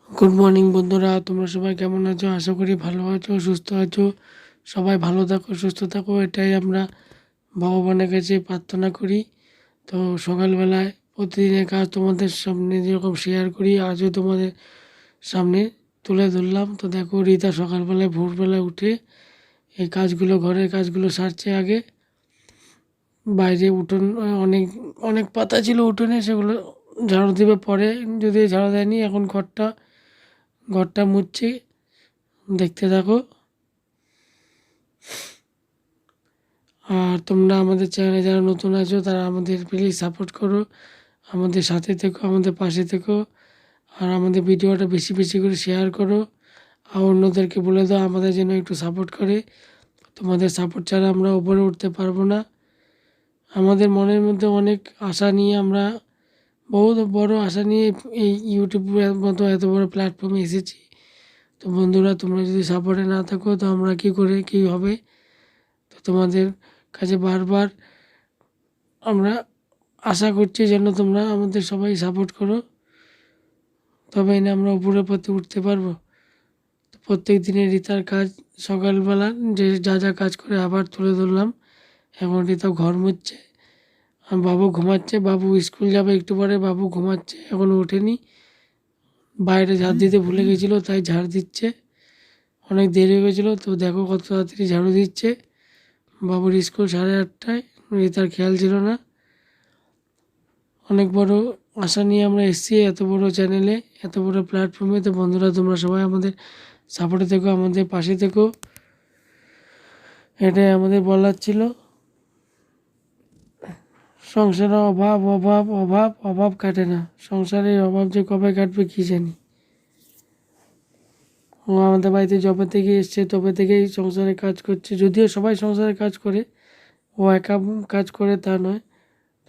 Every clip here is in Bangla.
গুড মর্নিং বন্ধুরা, তোমরা সবাই কেমন আছো? আশা করি ভালো আছো, সুস্থ আছো। সবাই ভালো থাকো, সুস্থ থাকো, এটাই আমরা ভগবানের কাছে প্রার্থনা করি। তো সকালবেলায় প্রতিদিনের কাজ তোমাদের সামনে যেরকম শেয়ার করি, আজও তোমাদের সামনে তুলে ধরলাম। তো দেখো, রিতা সকালবেলায় ভোরবেলায় উঠে এই কাজগুলো, ঘরের কাজগুলো সারছে আগে। বাইরে উঠোন অনেক অনেক পাতা ছিল উঠোনে, সেগুলো ঝাড়ু দেবে পরে, যদি ঝাড়ু দেয়নি। এখন ঘরটা মুছছি, দেখতে থাকো। আর তোমরা আমাদের চ্যানেলে যারা নতুন আছো তারা আমাদের প্লিজ সাপোর্ট করো, আমাদের সাথে থেকো, আমাদের পাশে থেকো। আর আমাদের ভিডিওটা বেশি বেশি করে শেয়ার করো, আর অন্যদেরকে বলে দাও আমাদের যেন একটু সাপোর্ট করে। তোমাদের সাপোর্ট ছাড়া আমরা উপরে উঠতে পারবো না। আমাদের মনের মধ্যে অনেক আশা নিয়ে আমরা, বহুত বড় আশা নিয়ে এই ইউটিউবের মতো এত বড় প্ল্যাটফর্মে এসেছি। তো বন্ধুরা, তোমরা যদি সাপোর্টে না থাকো তো আমরা কী হবে? তো তোমাদের কাছে বারবার আমরা আশা করছি যেন তোমরা আমাদের সবাই সাপোর্ট করো, তবেই না আমরা উপরে পথে উঠতে পারবো। তো প্রত্যেক দিনের রিতার কাজ, সকালবেলা যে যা যা কাজ করে আবার তুলে ধরলাম। এখন রিতা ঘর মুছছে, আর বাবু ঘুমাচ্ছে। বাবু স্কুল যাবে একটু পরে, বাবু ঘুমাচ্ছে, এখনও ওঠেনি। বাইরে ঝাড় দিতে ভুলে গেছিলো, তাই ঝাড় দিচ্ছে। অনেক দেরি হয়ে গেছিলো, তো দেখো কত তাড়াতাড়ি ঝাড়ু দিচ্ছে। বাবুর স্কুল 8:30টায়, রিতার খেয়াল ছিল না। অনেক বড় আশা নিয়ে আমরা এসেছি এত বড় চ্যানেলে, এত বড় প্ল্যাটফর্মে। তো বন্ধুরা, তোমরা সবাই আমাদের সাপোর্টে থেকো, আমাদের পাশে থেকো, এটাই আমাদের বলার ছিল। সংসারে অভাব অভাব অভাব অভাব কাটে না, সংসারের অভাব যে কবে কাটবে কী জানি। ও আমাদের বাড়িতে যবে থেকে এসছে তবে থেকেই সংসারে কাজ করছে। যদিও সবাই সংসারে কাজ করে, ও একা কাজ করে তা নয়,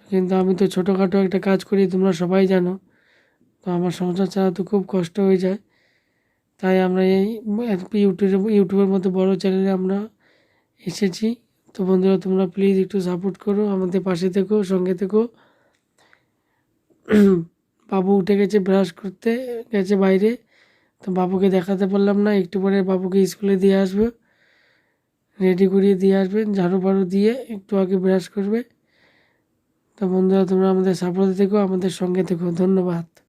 কিন্তু আমি তো ছোটোখাটো একটা কাজ করি, তোমরা সবাই জানো। তো আমার সংসার ছাড়া তো খুব কষ্ট হয়ে যায়। তাই আমরা এই ইউটিউবের মতো বড় চ্যানেলে আমরা এসেছি। তো বন্ধুরা, তোমরা প্লিজ একটু সাপোর্ট করো, আমাদের পাশে থেকো, সঙ্গে থেকো। বাবু উঠে গেছে, ব্রাশ করতে গেছে বাইরে, তো বাবুকে দেখাতে পারলাম না। একটু পরে বাবুকে স্কুলে দিয়ে আসবে, রেডি করিয়ে দিয়ে আসবেন, ঝাড়ু ফাড়ু দিয়ে একটু আগে ব্রাশ করবে। তো বন্ধুরা, তোমরা আমাদের সাপোর্টে থেকো, আমাদের সঙ্গে থেকো। ধন্যবাদ।